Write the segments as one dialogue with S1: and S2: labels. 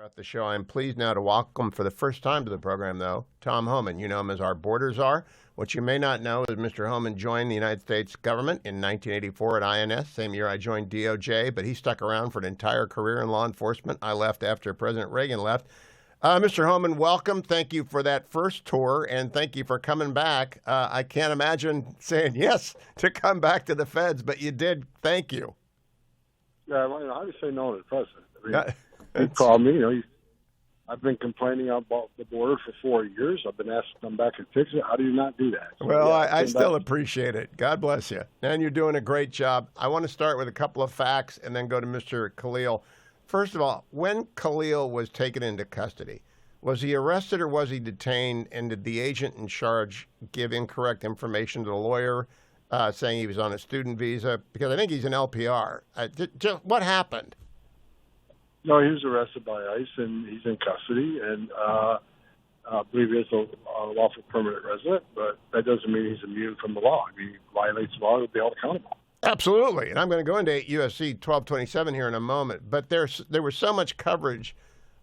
S1: At the show, I'm pleased now to welcome for the first time to the program, though, Tom Homan. You know him as our border czar. What you may not know is Mr. Homan joined the United States government in 1984 at INS, same year I joined DOJ, but he stuck around for an entire career in law enforcement. I left after President Reagan left. Mr. Homan, welcome. Thank you for that first tour, and thank you for coming back. I can't imagine saying yes to come back to the feds, but you did. Thank you.
S2: Yeah, well, how do you say no to the president? I mean, he called me. I've been complaining about the border for 4 years. I've been asked to come back and fix it. How do you not do that? So,
S1: well, I still appreciate it. God bless you. And you're doing a great job. I want to start with a couple of facts and then go to Mr. Khalil. First of all, when Khalil was taken into custody, was he arrested or was he detained? And did the agent in charge give incorrect information to the lawyer saying he was on a student visa? Because I think he's an LPR. What happened?
S2: No, he was arrested by ICE, and he's in custody, and I believe he is a lawful permanent resident, but that doesn't mean he's immune from the law. I mean, he violates the law, he'll be held accountable.
S1: Absolutely, and I'm going to go into U.S.C. 1227 here in a moment, but there was so much coverage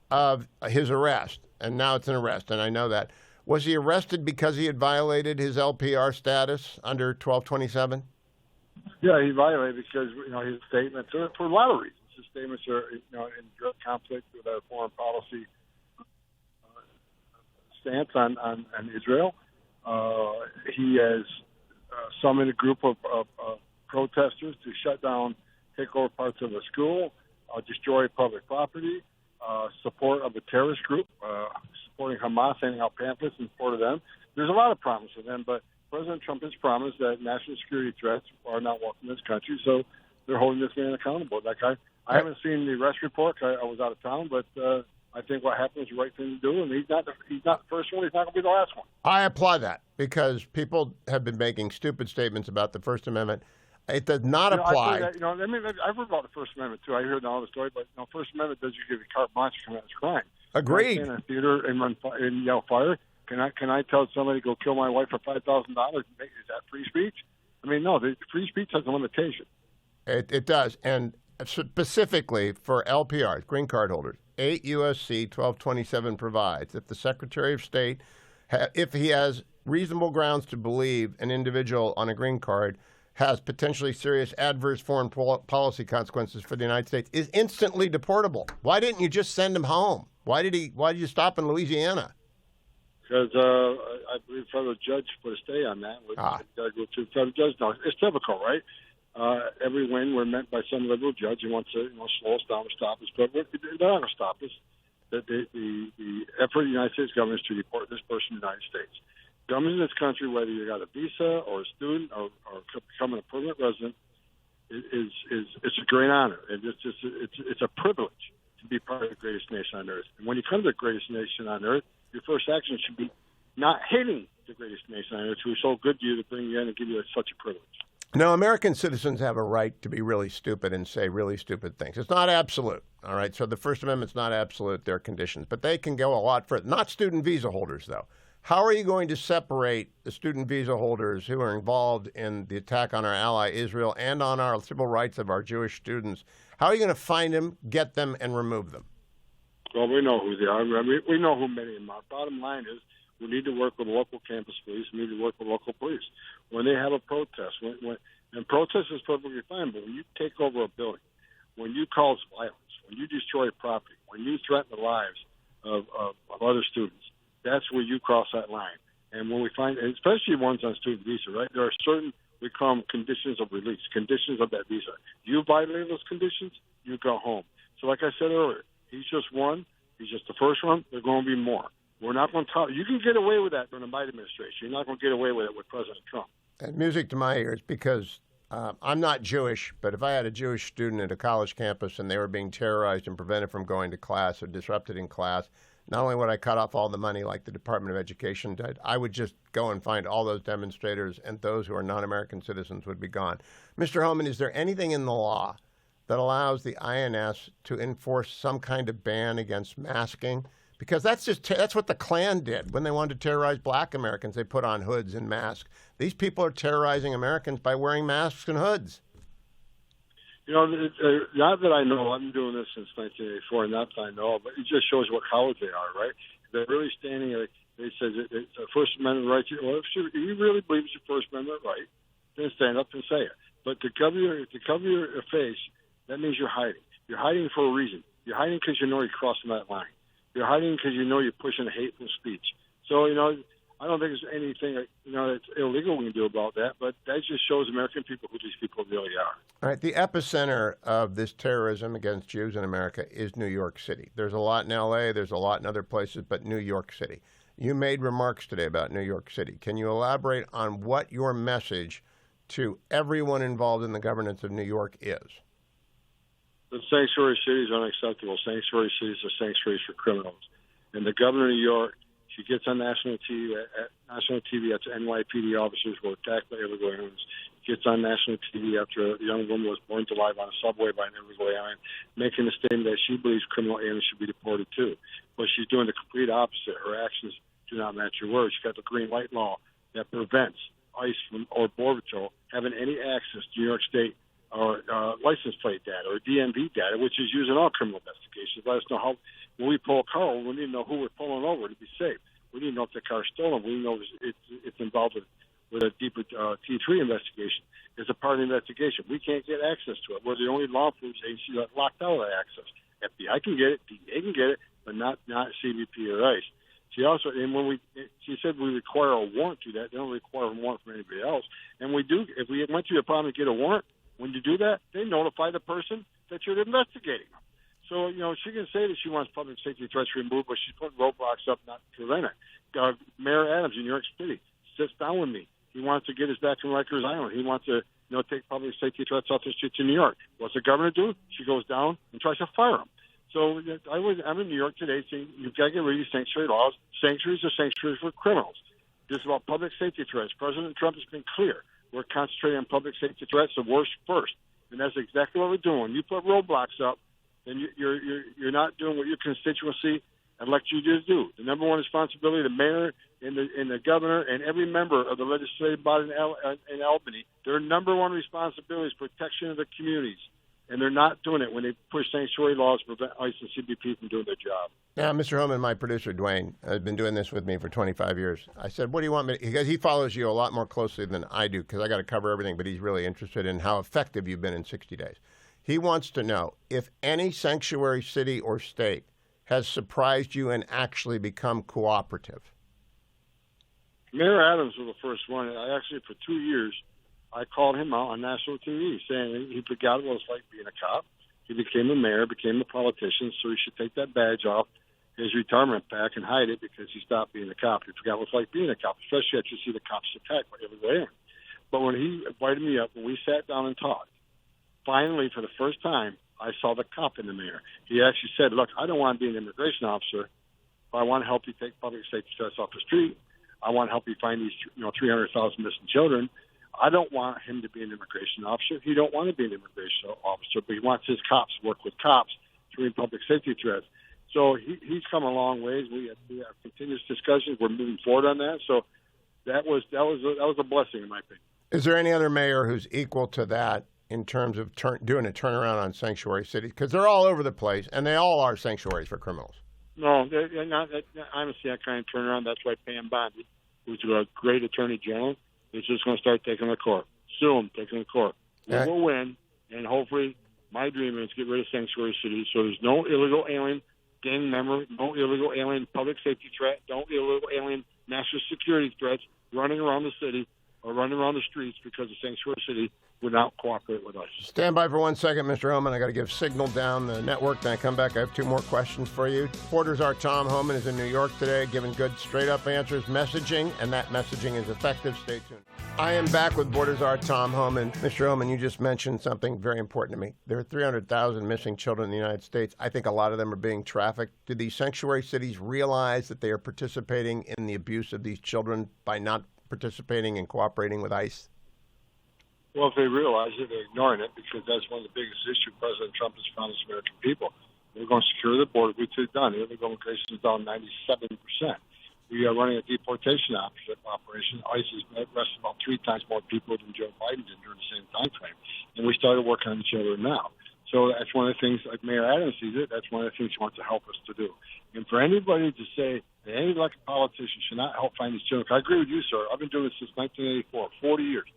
S1: of his arrest, and now it's an arrest, and I know that. Was he arrested because he had violated his LPR status under 1227?
S2: Yeah, he violated because, his statements, for a lot of reasons. His statements are, in direct conflict with our foreign policy stance on Israel. He has summoned a group of protesters to shut down, take over parts of a school, destroy public property, support of a terrorist group, supporting Hamas, handing out pamphlets in support of them. There's a lot of promise of them, but President Trump has promised that national security threats are not welcome in this country, so they're holding this man accountable. I haven't seen the arrest report. I was out of town, but I think what happened is the right thing to do, and he's not the first one. He's not going to be the last one.
S1: I applaud that because people have been making stupid statements about the First Amendment. It does not apply.
S2: I've heard about the First Amendment, too. I heard all the story, but First Amendment does you give you carte blanche to commit this crime.
S1: Agreed.
S2: Can I stand in a theater and run and yell fire? Can I tell somebody to go kill my wife for $5,000? Is that free speech? I mean, no, the free speech has a limitation.
S1: It does, and specifically for LPRs, green card holders, 8 U.S.C. 1227 provides that the Secretary of State, if he has reasonable grounds to believe an individual on a green card has potentially serious adverse foreign policy consequences for the United States, is instantly deportable. Why didn't you just send him home? Why did you stop in Louisiana?
S2: Because I believe federal judge put a stay on that. Got to go to federal judge. No, it's typical, right? Every win we're met by some liberal judge who wants to slow us down or stop us, but they're not going to stop us. The effort of the United States government is to deport this person to the United States. Government in this country, whether you got a visa or a student or becoming a permanent resident, is a great honor, and it's a privilege to be part of the greatest nation on earth. And when you come to the greatest nation on earth, your first action should be not hating the greatest nation on earth, who is so good to you to bring you in and give you such a privilege.
S1: Now, American citizens have a right to be really stupid and say really stupid things. It's not absolute, all right? So the First Amendment's not absolute. There are conditions. But they can go a lot further. Not student visa holders, though. How are you going to separate the student visa holders who are involved in the attack on our ally Israel and on our civil rights of our Jewish students? How are you going to find them, get them, and remove them?
S2: Well, we know who they are. We know who many of them are. Bottom line is, we need to work with local campus police. We need to work with local police. When they have a protest, and protest is perfectly fine, but when you take over a building, when you cause violence, when you destroy property, when you threaten the lives of other students, that's where you cross that line. And when we find, especially ones on student visa, right, there are certain, we call them conditions of release, conditions of that visa. You violate those conditions, you go home. So like I said earlier, he's just one. He's just the first one. There are going to be more. We're not going to talk. You can get away with that during the Biden administration. You're not going to get away with it with President Trump.
S1: And music to my ears, because I'm not Jewish, but if I had a Jewish student at a college campus and they were being terrorized and prevented from going to class or disrupted in class, not only would I cut off all the money like the Department of Education did, I would just go and find all those demonstrators, and those who are non-American citizens would be gone. Mr. Homan, is there anything in the law that allows the INS to enforce some kind of ban against masking? Because that's what the Klan did when they wanted to terrorize black Americans. They put on hoods and masks. These people are terrorizing Americans by wearing masks and hoods.
S2: Not that I know. I've been doing this since 1984, not that I know, but it just shows what cowards they are, right? They're really standing there. They said it's a First Amendment right. Well, if you really believe it's your First Amendment right, then stand up and say it. But to cover your face, that means you're hiding. You're hiding for a reason. You're hiding because you know you're crossing that line. You're hiding because you know you're pushing hateful speech. So, I don't think there's anything, that's illegal we can do about that, but that just shows American people who these people really are.
S1: All right, the epicenter of this terrorism against Jews in America is New York City. There's a lot in L.A., there's a lot in other places, but New York City. You made remarks today about New York City. Can you elaborate on what your message to everyone involved in the governance of New York is?
S2: The sanctuary cities are unacceptable. Sanctuary cities are sanctuaries for criminals. And the governor of New York, she gets on national TV. That's NYPD officers who attacked by illegal aliens. Gets on national TV after a young woman was burned alive on a subway by an illegal alien, making a statement that she believes criminal aliens should be deported too. But she's doing the complete opposite. Her actions do not match her words. She's got the green light law that prevents ICE or Border Patrol having any access to New York State or license plate data or DMV data, which is used in all criminal investigations. Let us know how, when we pull a car, we need to know who we're pulling over to be safe. We need to know if the car's stolen. We need to know if it's involved with a deeper T3 investigation. It's a part of the investigation. We can't get access to it. We're the only law enforcement agency that locked out of that access. FBI can get it, DEA can get it, but not CBP or ICE. She also, and she said we require a warrant to that. They don't require a warrant for anybody else. And we do. If we went to your problem to get a warrant, when you do that, they notify the person that you're investigating them. So, she can say that she wants public safety threats removed, but she's putting roadblocks up not to prevent it. Mayor Adams in New York City sits down with me. He wants to get us back from Rikers Island. He wants to, take public safety threats off the streets in New York. What's the governor do? She goes down and tries to fire him. So I'm in New York today saying you've got to get rid of these sanctuary laws. Sanctuaries are sanctuaries for criminals. This is about public safety threats. President Trump has been clear. We're concentrating on public safety threats, the worst first. And that's exactly what we're doing. You put roadblocks up, then you're not doing what your constituency elected you to do. The number one responsibility, the mayor and the governor and every member of the legislative body in Albany, their number one responsibility is protection of the communities. And they're not doing it when they push sanctuary laws to prevent ICE and CBP from doing their job.
S1: Now, Mr. Homan, my producer, Dwayne, has been doing this with me for 25 years. I said, what do you want me to, because he follows you a lot more closely than I do, because I got to cover everything, but he's really interested in how effective you've been in 60 days. He wants to know if any sanctuary city or state has surprised you and actually become cooperative.
S2: Mayor Adams was the first one. I actually, for 2 years, I called him out on national TV saying he forgot what it's like being a cop. He became a mayor, became a politician, so he should take that badge off his retirement pack and hide it because he stopped being a cop. He forgot what it's like being a cop, especially after you see the cops attacked by everywhere. But when he invited me up, when we sat down and talked, finally, for the first time, I saw the cop in the mayor. He actually said, look, I don't want to be an immigration officer, but I want to help you take public safety threats off the street. I want to help you find these 300,000 missing children. I don't want him to be an immigration officer. He don't want to be an immigration officer, but he wants his cops to work with cops to read public safety threats. So he's come a long ways. We have continuous discussions. We're moving forward on that. So that was a blessing in my opinion.
S1: Is there any other mayor who's equal to that in terms of doing a turnaround on sanctuary cities? Because they're all over the place, and they all are sanctuaries for criminals.
S2: No, they're not. Honestly, that kind of turnaround. That's why Pam Bondi, who's a great attorney general, is just going to start taking the court. Soon, taking the court. We will win, and hopefully, my dream is to get rid of sanctuary cities so there's no illegal alien gang member, no illegal alien public safety threat, no illegal alien national security threats running around the city or running around the streets because the sanctuary city would not cooperate with us.
S1: Stand by for 1 second, Mr. Homan. I got to give signal down the network. Then I come back. I have 2 more questions for you. Reporter Czar Tom Homan is in New York today, giving good, straight-up answers, messaging, and that messaging is effective. Stay tuned. I am back with Reporter Czar Tom Homan. Mr. Homan, you just mentioned something very important to me. There are 300,000 missing children in the United States. I think a lot of them are being trafficked. Do these sanctuary cities realize that they are participating in the abuse of these children by not participating and cooperating with ICE?
S2: Well, if they realize it, they're ignoring it because that's one of the biggest issues President Trump has promised American people. We're going to secure the border, which we've done. Illegal immigration is down 97%. we are running a deportation operation. ICE has arrested about 3 times more people than Joe Biden did during the same time frame. And we started working on the children now. So that's one of the things, like Mayor Adams sees it, that's one of the things he wants to help us to do. And for anybody to say that any elected politician should not help find these children, I agree with you, sir. I've been doing this since 1984, 40 years.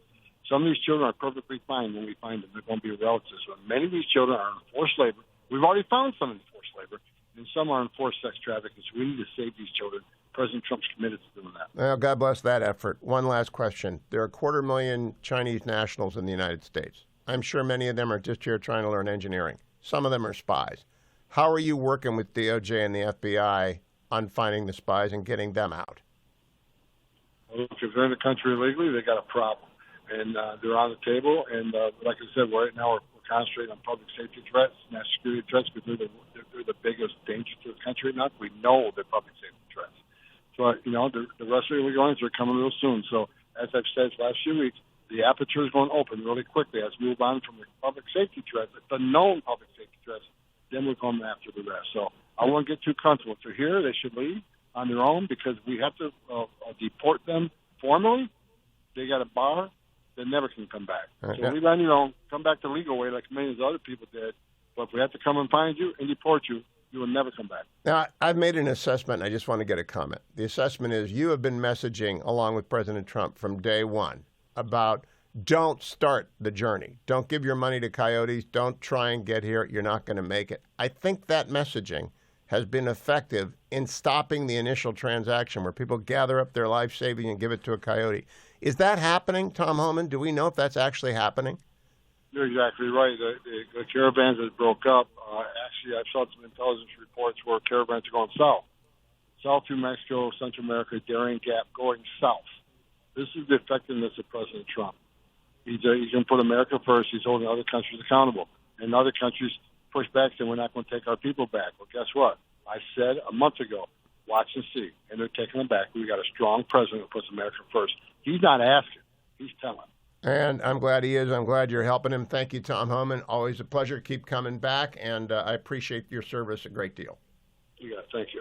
S2: Some of these children are perfectly fine when we find them. They're going to be relatives. But many of these children are in forced labor. We've already found some in forced labor, and some are in forced sex trafficking. So we need to save these children. President Trump's committed to doing that.
S1: Well, God bless that effort. One last question. There are 250,000 Chinese nationals in the United States. I'm sure many of them are just here trying to learn engineering. Some of them are spies. How are you working with DOJ and the FBI on finding the spies and getting them out?
S2: Well, if they're in the country illegally, they got a problem. And they're on the table. And like I said, right now we're concentrating on public safety threats, national security threats, because they're the biggest danger to the country. Not we know they're public safety threats. So, the rest of the illegal aliens are coming real soon. So, as I've said the last few weeks, the aperture is going to open really quickly as we move on from the public safety threats, the known public safety threats, then we're going after the rest. So, I won't get too comfortable. If they're here, they should leave on their own because we have to deport them formally. They got a bar. They never can come back.
S1: Right,
S2: so leave on your own. Come back the legal way like millions of other people did. But if we have to come and find you and deport you, you will never come back.
S1: Now, I've made an assessment, and I just want to get a comment. The assessment is you have been messaging, along with President Trump, from day one about don't start the journey. Don't give your money to coyotes. Don't try and get here. You're not going to make it. I think that messaging has been effective in stopping the initial transaction where people gather up their life savings and give it to a coyote. Is that happening, Tom Homan? Do we know if that's actually happening?
S2: You're exactly right. The caravans that broke up, actually, I saw some intelligence reports where caravans are going south through Mexico, Central America, Darien Gap, going south. This is the effectiveness of President Trump. He's going to put America first. He's holding other countries accountable. And other countries push back, saying we're not going to take our people back. Well, guess what? I said a month ago, watch and see. And they're taking them back. We got a strong president who puts America first. He's not asking. He's telling.
S1: And I'm glad he is. I'm glad you're helping him. Thank you, Tom Homan. Always a pleasure. Keep coming back, and I appreciate your service a great deal.
S2: You got it. Thank you.